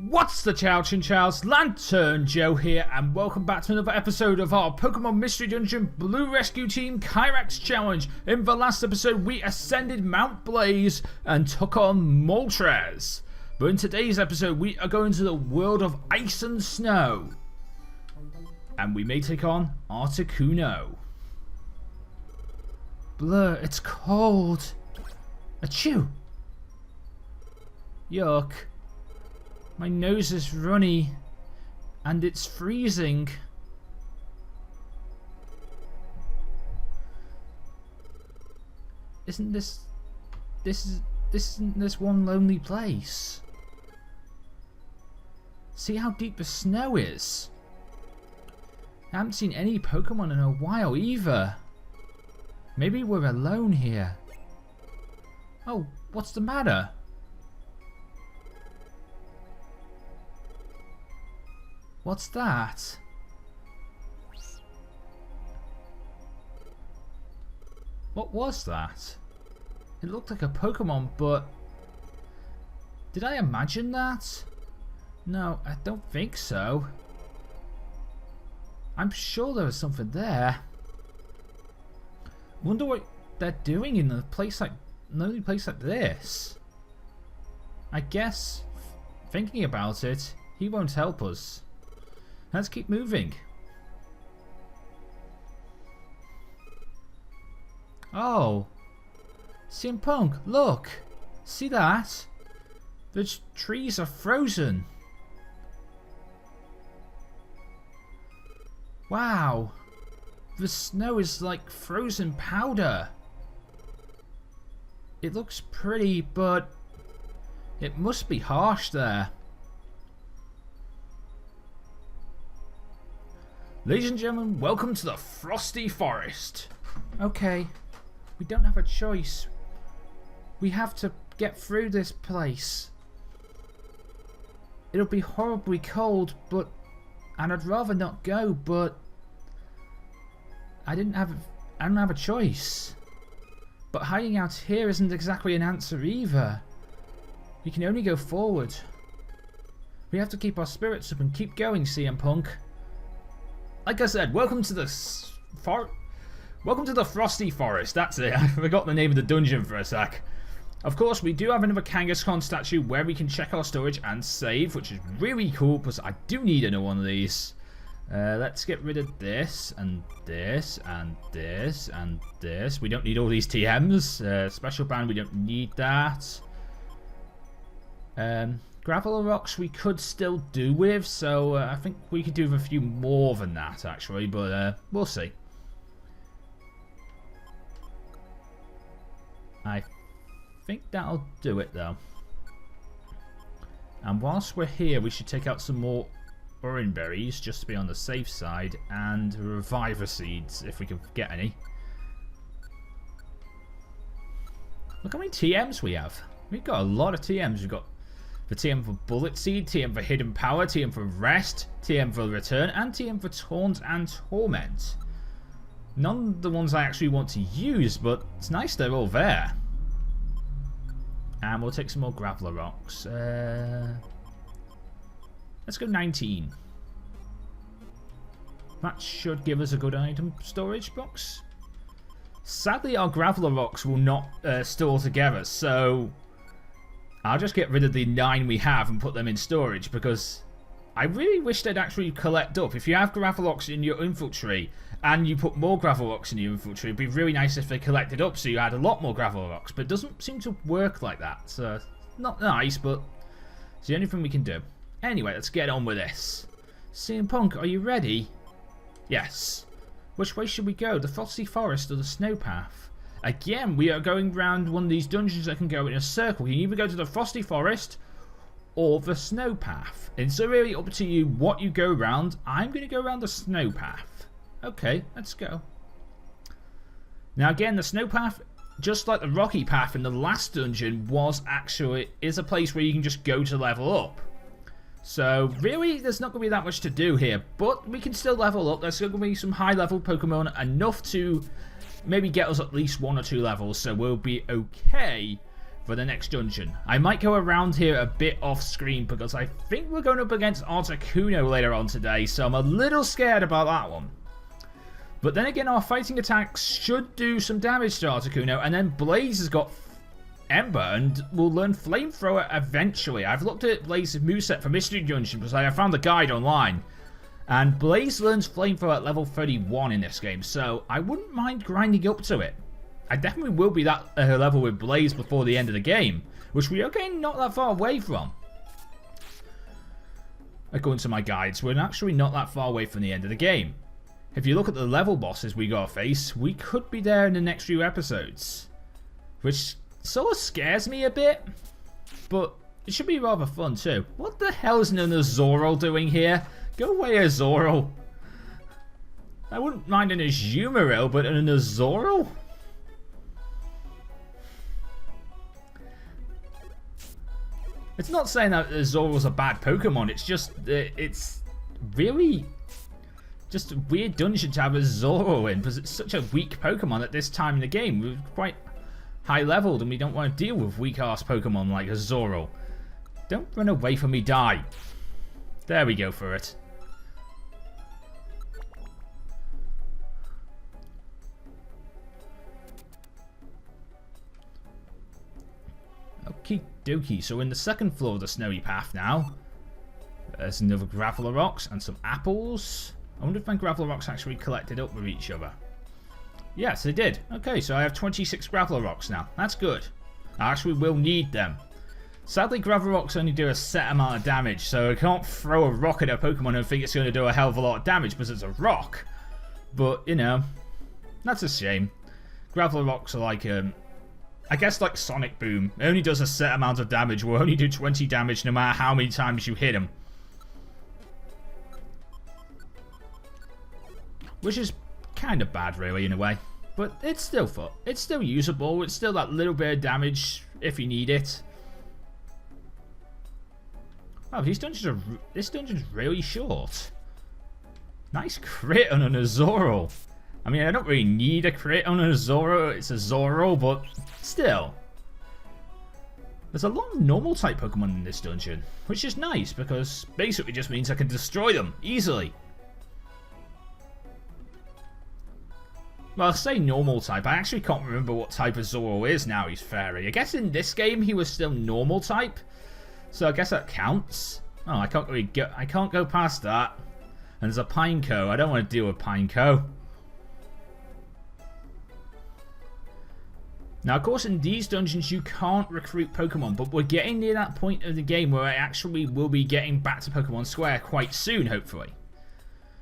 What's the chow, Chinchow's LanturnJoe here, and welcome back to another episode of our Pokemon Mystery Dungeon Blue Rescue Team Kyrix Challenge. In the last episode, we ascended Mount Blaze and took on Moltres. But in today's episode, we are going to the world of ice and snow. And we may take on Articuno. Blur, it's cold. Achoo. Yuck. My nose is runny, and it's freezing. Isn't isn't this one lonely place? See how deep the snow is? I haven't seen any Pokemon in a while either. Maybe we're alone here. Oh, what's the matter? What's that? What was that? It looked like a Pokemon, but did I imagine that? No, I don't think so. I'm sure there was something there. Wonder what they're doing in a place like an only place like this. I guess thinking about it, he won't help us. Let's keep moving. Oh, CM Punk, look! See that? The trees are frozen. Wow, the snow is like frozen powder. It looks pretty, but it must be harsh there. Ladies and gentlemen, welcome to the Frosty Forest. Okay, we don't have a choice. We have to get through this place. It'll be horribly cold, and I'd rather not go, but I don't have a choice. But hiding out here isn't exactly an answer either. We can only go forward. We have to keep our spirits up and keep going, CM Punk. Like I said, welcome to the Frosty Forest. That's it. I forgot the name of the dungeon for a sec. Of course, we do have another Kangaskhan statue where we can check our storage and save, which is really cool because I do need another one of these. Let's get rid of this and this and this and this. We don't need all these TMs. Special band, we don't need that. Gravel rocks we could still do with, so I think we could do with a few more than that actually, but we'll see. I think that'll do it though. And whilst we're here, we should take out some more orange berries just to be on the safe side, and reviver seeds if we can get any. Look how many TMs we have. We've got a lot of TMs. We've got the TM for Bullet Seed, TM for Hidden Power, TM for Rest, TM for Return, and TM for Taunt and Torment. None of the ones I actually want to use, but it's nice they're all there. And we'll take some more Graveler Rocks. Let's go 19. That should give us a good item storage box. Sadly, our Graveler Rocks will not store together, so I'll just get rid of the 9 we have and put them in storage, because I really wish they'd actually collect up. If you have Gravelox in your infantry and you put more Gravelox in your infantry, it'd be really nice if they collected up so you had a lot more Gravelox, but it doesn't seem to work like that. So, not nice, but it's the only thing we can do. Anyway, let's get on with this. CM Punk, are you ready? Yes. Which way should we go? The Frosty Forest or the Snow Path? Again, we are going round one of these dungeons that can go in a circle. You can either go to the Frosty Forest or the Snow Path. It's really up to you what you go around. I'm going to go around the Snow Path. Okay, let's go. Now again, the Snow Path, just like the Rocky Path in the last dungeon, is a place where you can just go to level up. So really, there's not going to be that much to do here, but we can still level up. There's going to be some high level Pokemon, enough to maybe get us at least 1 or 2 levels, so we'll be okay for the next dungeon. I might go around here a bit off screen because I think we're going up against Articuno later on today, so I'm a little scared about that one. But then again, our fighting attacks should do some damage to Articuno, and then Blaze has got Ember and will learn Flamethrower eventually. I've looked at Blaze's moveset for Mystery Dungeon because I found the guide online. And Blaze learns Flamethrower at level 31 in this game, so I wouldn't mind grinding up to it. I definitely will be that level with Blaze before the end of the game, which we are getting not that far away from. According to my guides, we're actually not that far away from the end of the game. If you look at the level bosses we gotta face, we could be there in the next few episodes. Which sort of scares me a bit, but it should be rather fun too. What the hell is an Azoro doing here? Go away, Azoro. I wouldn't mind an Azumarill, but an Azoro? It's not saying that Azoro's a bad Pokemon, it's just, it's really just a weird dungeon to have a Zoro in, because it's such a weak Pokemon at this time in the game. We're quite high leveled and we don't want to deal with weak ass Pokemon like a Zoro. Don't run away from me, die. There we go for it. Okie dokie, so in the second floor of the snowy path now, there's another Graveler Rocks and some apples. I wonder if my Graveler Rocks actually collected up with each other. Yes, they did. Okay, so I have 26 Graveler Rocks now. That's good. I actually will need them. Sadly, Graveler Rocks only do a set amount of damage, so I can't throw a rock at a Pokemon and think it's going to do a hell of a lot of damage because it's a rock. But, you know, that's a shame. Graveler Rocks are like, I guess like Sonic Boom. It only does a set amount of damage. Will only do 20 damage no matter how many times you hit him. Which is kind of bad, really, in a way. But it's still fun. It's still usable. It's still that little bit of damage if you need it. Wow, this dungeon's really short. Nice crit on an Azoro. I mean, I don't really need a crit on an Azoro. It's a Zoro, but still. There's a lot of normal type Pokemon in this dungeon, which is nice because basically just means I can destroy them easily. Well, I'll say normal type. I actually can't remember what type of Zoro is now he's fairy. I guess in this game he was still normal type. So I guess that counts. Oh, I can't go past that. And there's a Pineco. I don't want to deal with Pineco. Now, of course, in these dungeons you can't recruit Pokemon, but we're getting near that point of the game where I actually will be getting back to Pokemon Square quite soon, hopefully.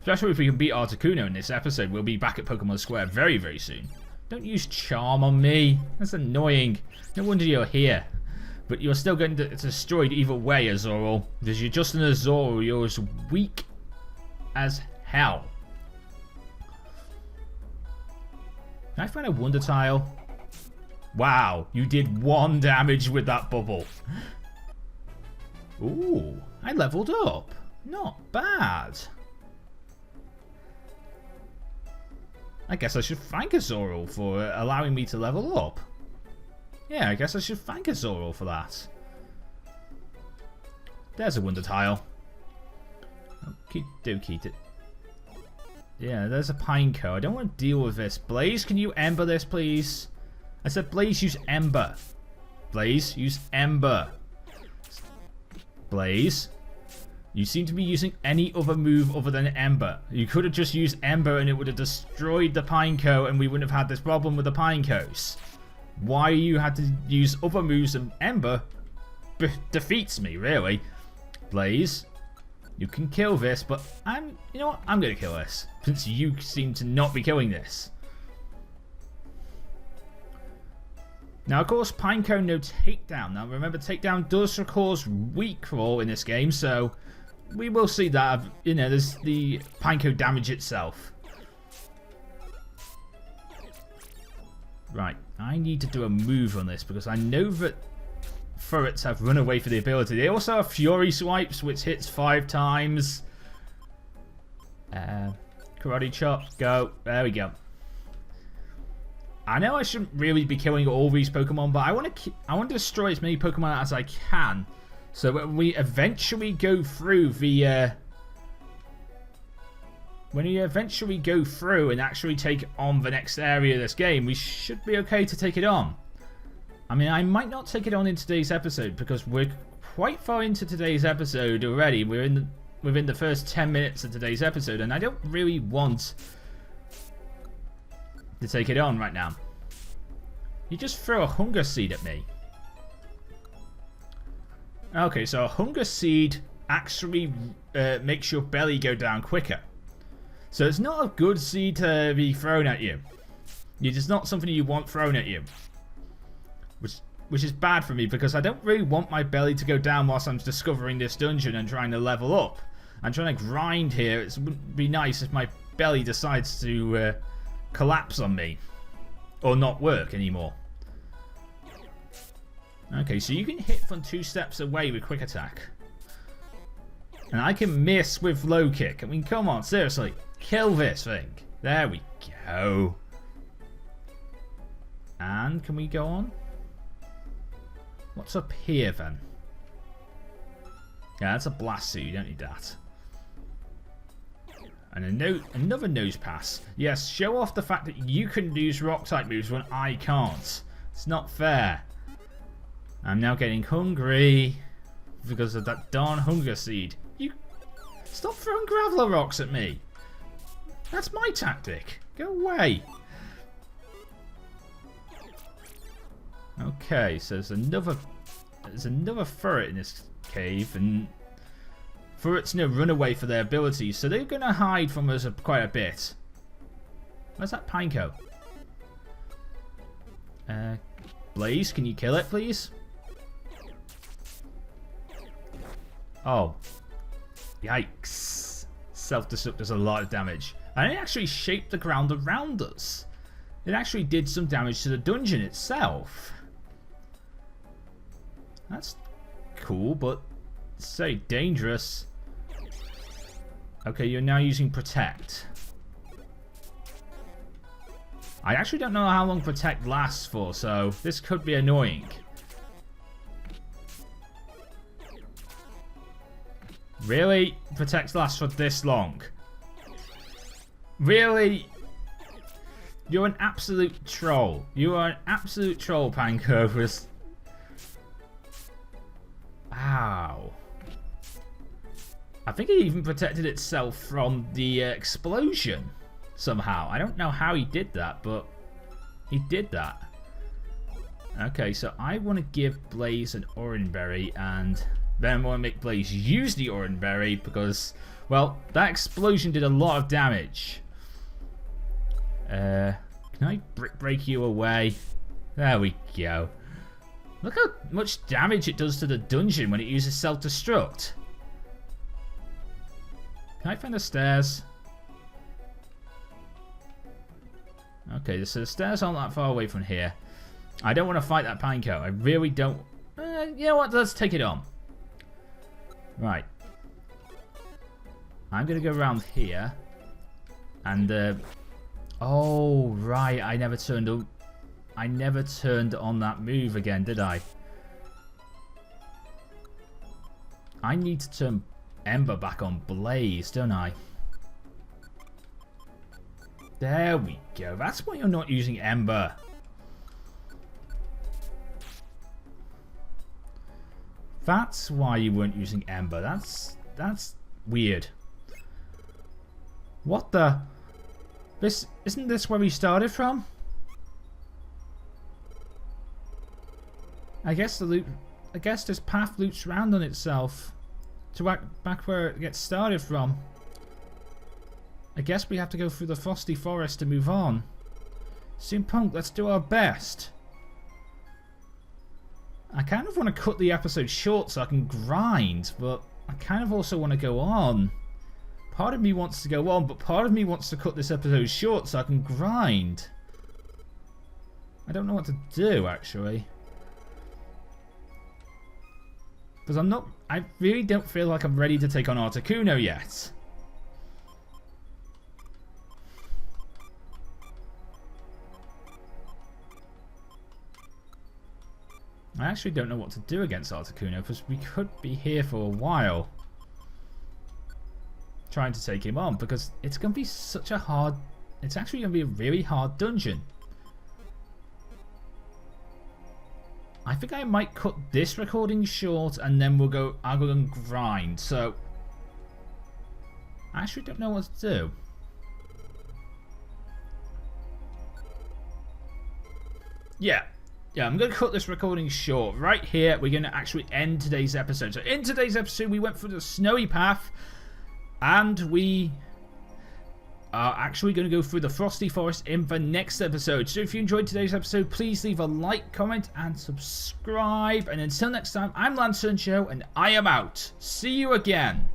Especially if we can beat Articuno in this episode, we'll be back at Pokemon Square very, very soon. Don't use Charm on me. That's annoying. No wonder you're here. But you're still getting destroyed either way, Azoro. Because you're just an Azoro. You're as weak as hell. Can I find a Wonder Tile? Wow, you did 1 damage with that bubble. Ooh, I leveled up. Not bad. I guess I should thank Azoro for allowing me to level up. Yeah, I guess I should thank Azoro for that. There's a Wonder Tile. Okie dokie. Yeah, there's a Pineco. I don't want to deal with this. Blaze, can you Ember this, please? I said, Blaze, use Ember. Blaze, use Ember. Blaze, you seem to be using any other move other than Ember. You could have just used Ember and it would have destroyed the Pineco and we wouldn't have had this problem with the Pinecos. Why you had to use other moves and Ember defeats me, really. Blaze, you can kill this, but you know what? I'm going to kill this. Since you seem to not be killing this. Now, of course, Pineco no takedown. Now, remember, takedown does cause weak roll in this game, so we will see that. You know, there's the Pineco damage itself. Right, I need to do a move on this because I know that Furrets have run away for the ability. They also have Fury Swipes, which hits 5 times. Karate Chop, go. There we go. I know I shouldn't really be killing all these Pokemon, but I want to destroy as many Pokemon as I can, so when we eventually go through the and actually take on the next area of this game, we should be okay to take it on. I mean, I might not take it on in today's episode because we're quite far into today's episode already. We're within the first 10 minutes of today's episode, and I don't really want to take it on right now. You just throw a hunger seed at me. Okay, so a hunger seed actually makes your belly go down quicker. So it's not a good seed to be thrown at you. It is not something you want thrown at you. Which is bad for me because I don't really want my belly to go down whilst I'm discovering this dungeon and trying to level up. I'm trying to grind here. It wouldn't be nice if my belly decides to collapse on me or not work anymore. Okay, so you can hit from 2 steps away with quick attack. And I can miss with low kick. I mean, come on, seriously. Kill this thing. There we go. And can we go on? What's up here then? Yeah, that's a blast suit. You don't need that. And another nose pass. Yes, show off the fact that you can use rock type moves when I can't. It's not fair. I'm now getting hungry because of that darn hunger seed. You stop throwing graveler rocks at me. That's my tactic. Go away. Okay, so there's another turret in this cave, and turrets run away for their abilities, so they're gonna hide from us quite a bit. Where's that Pineco? Blaze, can you kill it, please? Oh. Yikes. Self-destruct does a lot of damage. And it actually shaped the ground around us. It actually did some damage to the dungeon itself. That's cool, but it's very dangerous. Okay, you're now using Protect. I actually don't know how long Protect lasts for, so this could be annoying. Really? Protect lasts for this long? Really? You're an absolute troll. You are an absolute troll, Panko. Ow. I think it even protected itself from the explosion somehow. I don't know how he did that, but he did that. Okay, so I want to give Blaze an Orange Berry, and then I want to make Blaze use the Orange Berry because, well, that explosion did a lot of damage. Can I brick break you away? There we go. Look how much damage it does to the dungeon when it uses self-destruct. Can I find the stairs? Okay, so the stairs aren't that far away from here. I don't want to fight that Pineco. I really don't. You know what? Let's take it on. Right. I'm going to go around here. And, oh, right. I never turned on that move again, did I? I need to turn Ember back on Blaze, don't I? There we go. That's why you're not using Ember. That's why you weren't using Ember. That's weird. What the? Isn't this where we started from? I guess this path loops round on itself to back where it gets started from. I guess we have to go through the frosty forest to move on. Punk, let's do our best. I kind of want to cut the episode short so I can grind, but I kind of also want to go on. Part of me wants to go on, but part of me wants to cut this episode short so I can grind. I don't know what to do, actually. Because I really don't feel like I'm ready to take on Articuno yet. I actually don't know what to do against Articuno, because we could be here for a while trying to take him on, because it's going to be such a hard... It's actually going to be a really hard dungeon. I think I might cut this recording short and then I'll go and grind. So, I actually don't know what to do. Yeah, I'm going to cut this recording short. Right here, we're going to actually end today's episode. So in today's episode, we went through the snowy path, and we are actually going to go through the frosty forest in the next episode. So if you enjoyed today's episode, please leave a like, comment, and subscribe. And until next time, I'm LanturnJoe, and I am out. See you again.